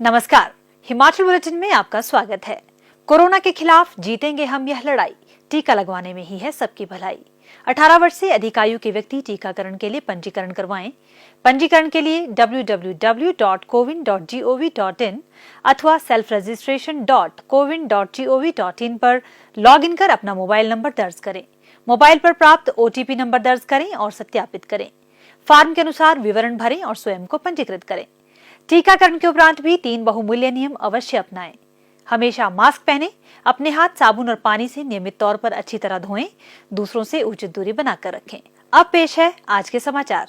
नमस्कार, हिमाचल बुलेटिन में आपका स्वागत है। कोरोना के खिलाफ जीतेंगे हम यह लड़ाई, टीका लगवाने में ही है सबकी भलाई। 18 वर्ष से अधिक आयु के व्यक्ति टीकाकरण के लिए पंजीकरण करवाएं। पंजीकरण के लिए www.cowin.gov.in अथवा selfregistration.cowin.gov.in पर लॉगिन कर अपना मोबाइल नंबर दर्ज करें। मोबाइल पर प्राप्त OTP नंबर दर्ज करें और सत्यापित करें। फॉर्म के अनुसार विवरण भरें और स्वयं को पंजीकृत करें। टीकाकरण के उपरांत भी 3 बहुमूल्य नियम अवश्य अपनाएं। हमेशा मास्क पहनें, अपने हाथ साबुन और पानी से नियमित तौर पर अच्छी तरह धोएं, दूसरों से उचित दूरी बनाकर रखें। अब पेश है आज के समाचार।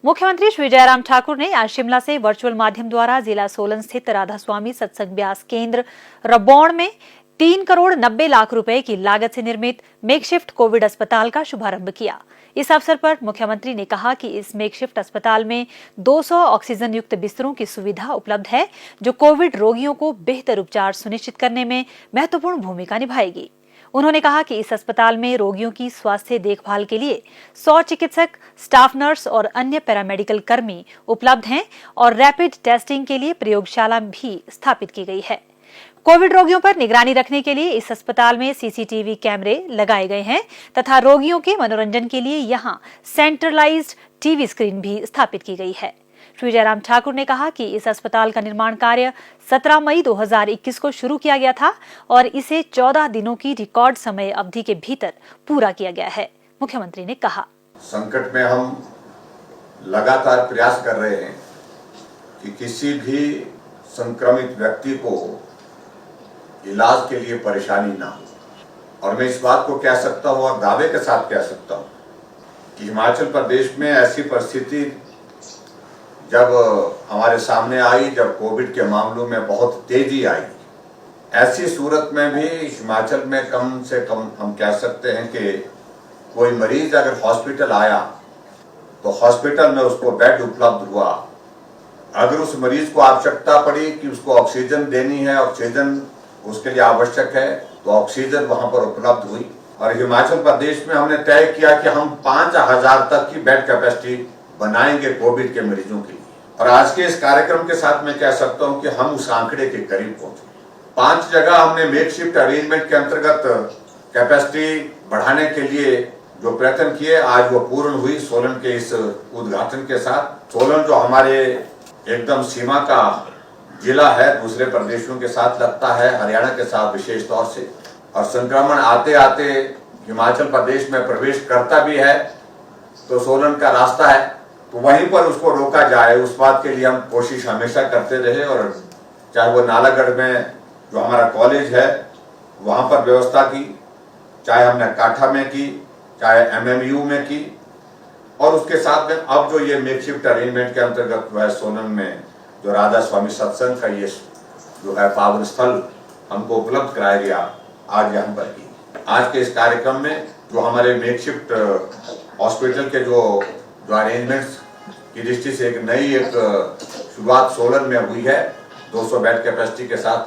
मुख्यमंत्री श्री जयराम ठाकुर ने आज शिमला से वर्चुअल माध्यम द्वारा जिला सोलन स्थित राधा स्वामी सत्संग व्यास केंद्र रबौण में 3 करोड़ 90 लाख रुपए की लागत से निर्मित मेकशिफ्ट कोविड अस्पताल का शुभारंभ किया। इस अवसर पर मुख्यमंत्री ने कहा कि इस मेकशिफ्ट अस्पताल में 200 ऑक्सीजन युक्त बिस्तरों की सुविधा उपलब्ध है, जो कोविड रोगियों को बेहतर उपचार सुनिश्चित करने में महत्वपूर्ण भूमिका निभाएगी। उन्होंने कहा कि इस अस्पताल में रोगियों की स्वास्थ्य देखभाल के लिए 100 चिकित्सक, स्टाफ नर्स और अन्य पैरामेडिकल कर्मी उपलब्ध हैं और रैपिड टेस्टिंग के लिए प्रयोगशाला भी स्थापित की गई है। कोविड रोगियों पर निगरानी रखने के लिए इस अस्पताल में CCTV कैमरे लगाए गए हैं तथा रोगियों के मनोरंजन के लिए यहां सेंट्रलाइज्ड TV स्क्रीन भी स्थापित की गई है। श्री जयराम ठाकुर ने कहा कि इस अस्पताल का निर्माण कार्य 17 मई 2021 को शुरू किया गया था और इसे 14 दिनों की रिकॉर्ड समय अवधि के भीतर पूरा किया गया है। मुख्यमंत्री ने कहा, संकट में हम लगातार प्रयास कर रहे हैं कि किसी भी संक्रमित व्यक्ति को इलाज के लिए परेशानी ना हो। और मैं इस बात को कह सकता हूँ और दावे के साथ कह सकता हूँ कि हिमाचल प्रदेश में ऐसी परिस्थिति जब हमारे सामने आई, जब कोविड के मामलों में बहुत तेजी आई, ऐसी सूरत में भी हिमाचल में कम से कम हम कह सकते हैं कि कोई मरीज अगर हॉस्पिटल आया तो हॉस्पिटल में उसको बेड उपलब्ध हुआ। अगर उस मरीज को आवश्यकता पड़ी कि उसको ऑक्सीजन देनी है, ऑक्सीजन उसके लिए आवश्यक है, तो ऑक्सीजन वहां पर उपलब्ध हुई। और हिमाचल प्रदेश में हमने तय किया कि हम 5000 तक की बेड कैपेसिटी बनाएंगे कोविड के मरीजों के लिए। और आज के इस कार्यक्रम के साथ मैं कह सकता हूं कि हम उस आंकड़े के करीब पहुंचे। 5 जगह हमने मेकशिफ्ट अरेंजमेंट के अंतर्गत कैपेसिटी बढ़ाने के लिए जो प्रयत्न किए, आज वो पूर्ण हुई सोलन के इस उद्घाटन के साथ। सोलन जो हमारे एकदम सीमा का जिला है, दूसरे प्रदेशों के साथ लगता है, हरियाणा के साथ विशेष तौर से, और संक्रमण आते आते हिमाचल प्रदेश में प्रवेश करता भी है तो सोलन का रास्ता है, तो वहीं पर उसको रोका जाए, उस बात के लिए हम कोशिश हमेशा करते रहे। और चाहे वो नालागढ़ में जो हमारा कॉलेज है वहां पर व्यवस्था की, चाहे हमने काठा में की, चाहे MMU में की, और उसके साथ में अब जो ये मेकशिफ्ट अरेंजमेंट के अंतर्गत वह सोलन में जो राधा स्वामी सत्संग का ये जो है पावन स्थल हमको उपलब्ध कराया गया, आज यहाँ पर की। आज के इस कार्यक्रम में जो हमारे मेकशिफ्ट हॉस्पिटल के जो अरेंजमेंट्स की दृष्टि से एक नई शुरुआत सोलन में हुई है 200 बेड कैपेसिटी के साथ,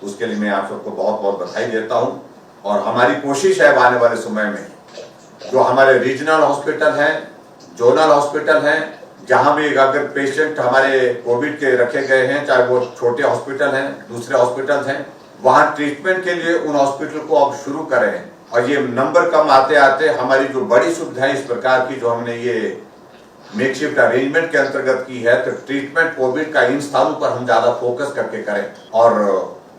उसके लिए मैं आप सबको बहुत बहुत बधाई देता हूँ। और हमारी कोशिश है आने वाले समय में जो हमारे रीजनल हॉस्पिटल हैं, जोनल हॉस्पिटल हैं, जहां भी अगर पेशेंट हमारे कोविड के रखे गए हैं, चाहे वो छोटे हॉस्पिटल हैं, दूसरे हॉस्पिटल हैं, वहां ट्रीटमेंट के लिए उन हॉस्पिटल को अब शुरू करें। और ये नंबर कम आते आते हमारी जो बड़ी सुविधाएं इस प्रकार की जो हमने ये मेकशिफ्ट अरेंजमेंट के अंतर्गत की है, तो ट्रीटमेंट कोविड का इन स्थानों पर हम ज्यादा फोकस करके करें और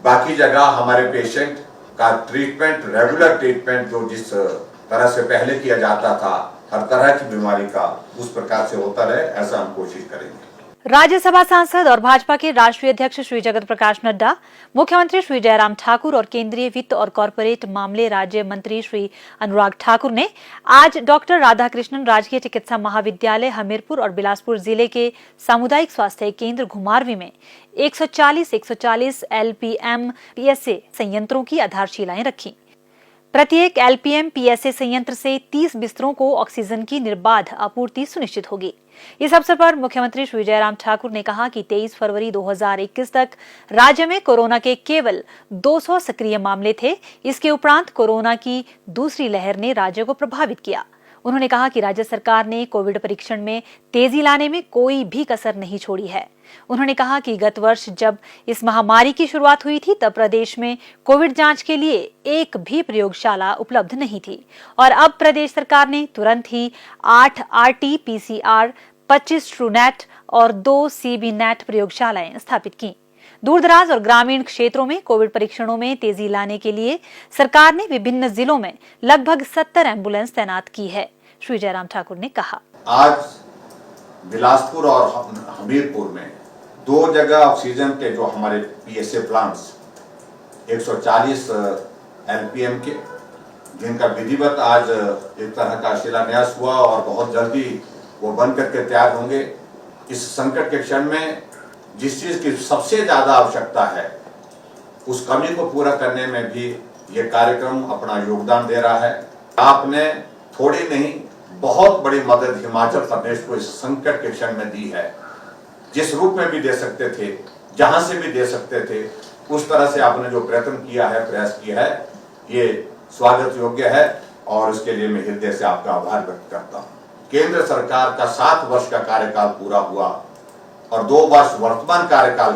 बाकी जगह हमारे पेशेंट का ट्रीटमेंट, रेगुलर ट्रीटमेंट जो जिस तरह से पहले किया जाता था हर तरह की बीमारी का, उस प्रकार से होता रहे, ऐसा हम कोशिश करेंगे। राज्यसभा सांसद और भाजपा के राष्ट्रीय अध्यक्ष श्री जगत प्रकाश नड्डा, मुख्यमंत्री श्री जयराम ठाकुर और केंद्रीय वित्त और कॉरपोरेट मामले राज्य मंत्री श्री अनुराग ठाकुर ने आज डॉक्टर राधाकृष्णन राजकीय चिकित्सा महाविद्यालय हमीरपुर और बिलासपुर जिले के सामुदायिक स्वास्थ्य केंद्र घुमारवीं में 140 LPM PSA संयंत्रों की आधारशिलाएं रखी। प्रत्येक LPM PSA संयंत्र से 30 बिस्तरों को ऑक्सीजन की निर्बाध आपूर्ति सुनिश्चित होगी। इस अवसर पर मुख्यमंत्री श्री जयराम ठाकुर ने कहा कि 23 फरवरी 2021 तक राज्य में कोरोना के केवल 200 सक्रिय मामले थे। इसके उपरांत कोरोना की दूसरी लहर ने राज्य को प्रभावित किया। उन्होंने कहा कि राज्य सरकार ने कोविड परीक्षण में तेजी लाने में कोई भी कसर नहीं छोड़ी है। उन्होंने कहा कि गत वर्ष जब इस महामारी की शुरुआत हुई थी तब प्रदेश में कोविड जांच के लिए एक भी प्रयोगशाला उपलब्ध नहीं थी और अब प्रदेश सरकार ने तुरंत ही 8 RT-PCR, 25 ट्रूनेट और 2 CBNet प्रयोगशालाएं स्थापित की। दूरदराज और ग्रामीण क्षेत्रों में कोविड परीक्षणों में तेजी लाने के लिए सरकार ने विभिन्न जिलों में लगभग 70 एम्बुलेंस तैनात की है। श्री जयराम ठाकुर ने कहा, आज बिलासपुर और हमीरपुर में 2 जगह ऑक्सीजन के जो हमारे PSA प्लांट्स 140 LPM के, जिनका विधिवत आज एक तरह का शिलान्यास हुआ और बहुत जल्दी वो बन करके तैयार होंगे। इस संकट के क्षण में जिस चीज की सबसे ज्यादा आवश्यकता है उस कमी को पूरा करने में भी ये कार्यक्रम अपना योगदान दे रहा है। आपने थोड़ी नहीं बहुत बड़ी मदद हिमाचल प्रदेश को इस संकट के क्षण में दी है। जिस रूप में भी दे सकते थे, जहां से भी दे सकते थे, उस तरह से आपने जो प्रयत्न किया है, प्रयास किया है, ये स्वागत योग्य है और उसके लिए मैं हृदय से आपका आभार व्यक्त करता हूँ। केंद्र सरकार का 7 वर्ष का कार्यकाल पूरा हुआ और 2 वर्ष वर्तमान कार्यकाल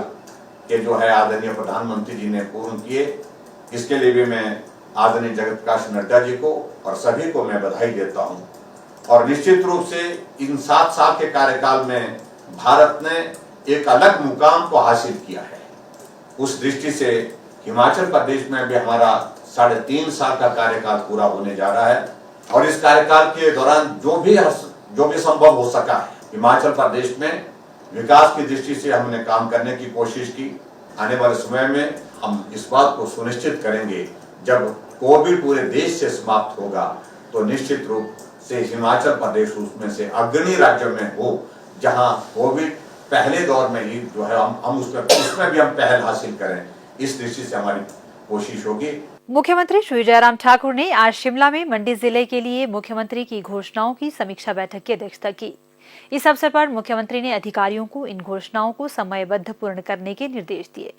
के जो है आदरणीय प्रधानमंत्री जी ने पूर्ण किए। इसके लिए भी मैं आदरणीय जगत प्रकाश नड्डा जी को और सभी को मैं बधाई देता हूं और निश्चित रूप से इन 7 साल के कार्यकाल में भारत ने एक अलग मुकाम को हासिल किया है। उस दृष्टि से हिमाचल प्रदेश में भी हमारा 3.5 साल का कार्यकाल पूरा होने जा रहा है और इस कार्यकाल के दौरान जो भी संभव हो सका है, हिमाचल प्रदेश में विकास की दृष्टि से हमने काम करने की कोशिश की। आने वाले समय में हम इस बात को सुनिश्चित करेंगे, जब कोविड पूरे देश से समाप्त होगा तो निश्चित रूप से हिमाचल प्रदेश उसमें से अग्रणी राज्यों में हो, जहां कोविड पहले दौर में ही जो है हम उसमें भी हम पहल हासिल करें। इस दृष्टि से हमारी कोशिश होगी। मुख्यमंत्री श्री जयराम ठाकुर ने आज शिमला में मंडी जिले के लिए मुख्यमंत्री की घोषणाओं की समीक्षा बैठक की अध्यक्षता की। इस अवसर पर मुख्यमंत्री ने अधिकारियों को इन घोषणाओं को समयबद्ध पूर्ण करने के निर्देश दिए।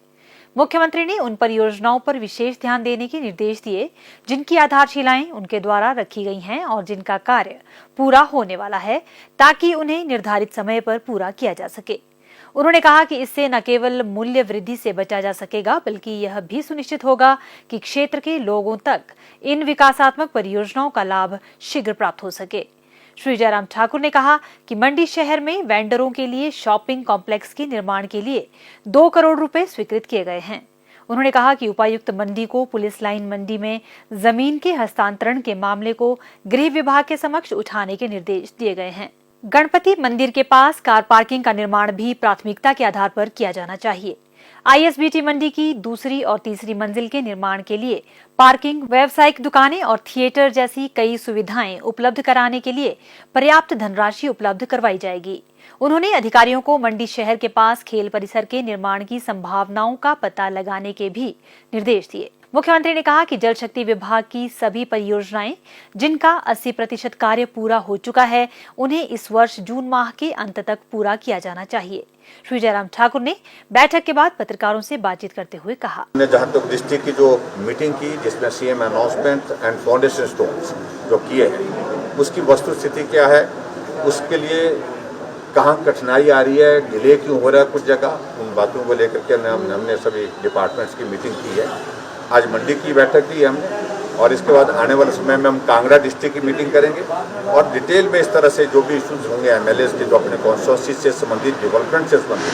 मुख्यमंत्री ने उन परियोजनाओं पर विशेष ध्यान देने के निर्देश दिए जिनकी आधारशिलाएं उनके द्वारा रखी गई हैं और जिनका कार्य पूरा होने वाला है, ताकि उन्हें निर्धारित समय पर पूरा किया जा सके। उन्होंने कहा कि इससे न केवल मूल्य वृद्धि से बचा जा सकेगा, बल्कि यह भी सुनिश्चित होगा कि क्षेत्र के लोगों तक इन विकासात्मक परियोजनाओं का लाभ शीघ्र प्राप्त हो सके। श्री जयराम ठाकुर ने कहा कि मंडी शहर में वेंडरों के लिए शॉपिंग कॉम्प्लेक्स के निर्माण के लिए 2 करोड़ रुपए स्वीकृत किए गए हैं। उन्होंने कहा कि उपायुक्त मंडी को पुलिस लाइन मंडी में जमीन के हस्तांतरण के मामले को गृह विभाग के समक्ष उठाने के निर्देश दिए गए हैं। गणपति मंदिर के पास कार पार्किंग का निर्माण भी प्राथमिकता के आधार पर किया जाना चाहिए। ISBT मंडी की 2री और 3री मंजिल के निर्माण के लिए पार्किंग, व्यावसायिक दुकानें और थिएटर जैसी कई सुविधाएं उपलब्ध कराने के लिए पर्याप्त धनराशि उपलब्ध करवाई जाएगी। उन्होंने अधिकारियों को मंडी शहर के पास खेल परिसर के निर्माण की संभावनाओं का पता लगाने के भी निर्देश दिए। मुख्यमंत्री ने कहा कि जल शक्ति विभाग की सभी परियोजनाएं जिनका 80% कार्य पूरा हो चुका है, उन्हें इस वर्ष जून माह के अंत तक पूरा किया जाना चाहिए। श्री जयराम ठाकुर ने बैठक के बाद पत्रकारों से बातचीत करते हुए कहा, जहाँ तक डिस्ट्रिक्ट की जो मीटिंग की, जिसमें CM announcement and foundation stones जो किए हैं, उसकी वस्तु स्थिति क्या है, उसके लिए कहाँ कठिनाई आ रही है, डिले क्यों हो रहा है कुछ जगह, उन बातों को लेकर के हमने सभी डिपार्टमेंट्स की मीटिंग की है। आज मंडी की बैठक की हमने और इसके बाद आने वाले समय में हम कांगड़ा डिस्ट्रिक्ट की मीटिंग करेंगे और डिटेल में इस तरह से जो भी इश्यूज होंगे MLAs के, जो अपने कॉन्स्टिट्यूंसी से संबंधित, डेवलपमेंट से संबंधित,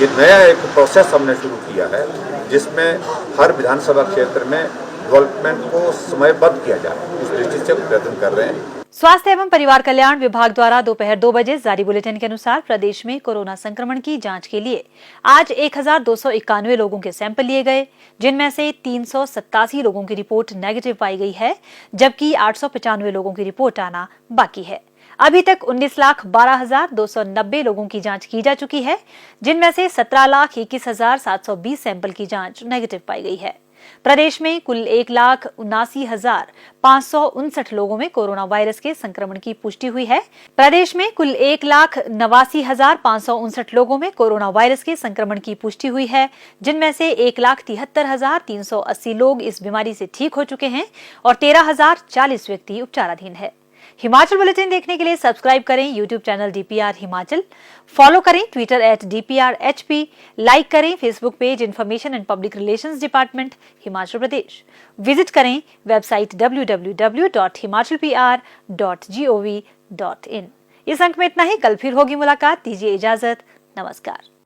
ये नया एक प्रोसेस हमने शुरू किया है जिसमें हर विधानसभा क्षेत्र में डेवलपमेंट को समयबद्ध किया जाए, उस दृष्टि से प्रयत्न कर रहे हैं। स्वास्थ्य एवं परिवार कल्याण विभाग द्वारा दोपहर 2 बजे जारी बुलेटिन के अनुसार प्रदेश में कोरोना संक्रमण की जांच के लिए आज 1291 लोगों के सैंपल लिए गए, जिनमें से 387 लोगों की रिपोर्ट नेगेटिव पाई गई है, जबकि 895 लोगों की रिपोर्ट आना बाकी है। अभी तक 19,12,290 लोगों की जांच की जा चुकी है, जिनमें से 17,21,720 सैंपल की जांच नेगेटिव पाई गई है। प्रदेश में कुल 1,79,559 लोगों में कोरोना वायरस के संक्रमण की पुष्टि हुई है। प्रदेश में कुल 1,89,559 लोगों में कोरोना वायरस के संक्रमण की पुष्टि हुई है, जिनमें से 1,73,380 लोग इस बीमारी से ठीक हो चुके हैं और 13,040 व्यक्ति उपचाराधीन है। हिमाचल बुलेटिन देखने के लिए सब्सक्राइब करें YouTube channel DPR Himachal, follow करें ट्विटर @DPRHP, लाइक करें Facebook page information and public relations department Himachal Pradesh, visit करें वेबसाइट www.himachalpr.gov.in। इस अंक में इतना ही, कल फिर होगी मुलाकात, दीजिए इजाजत, नमस्कार।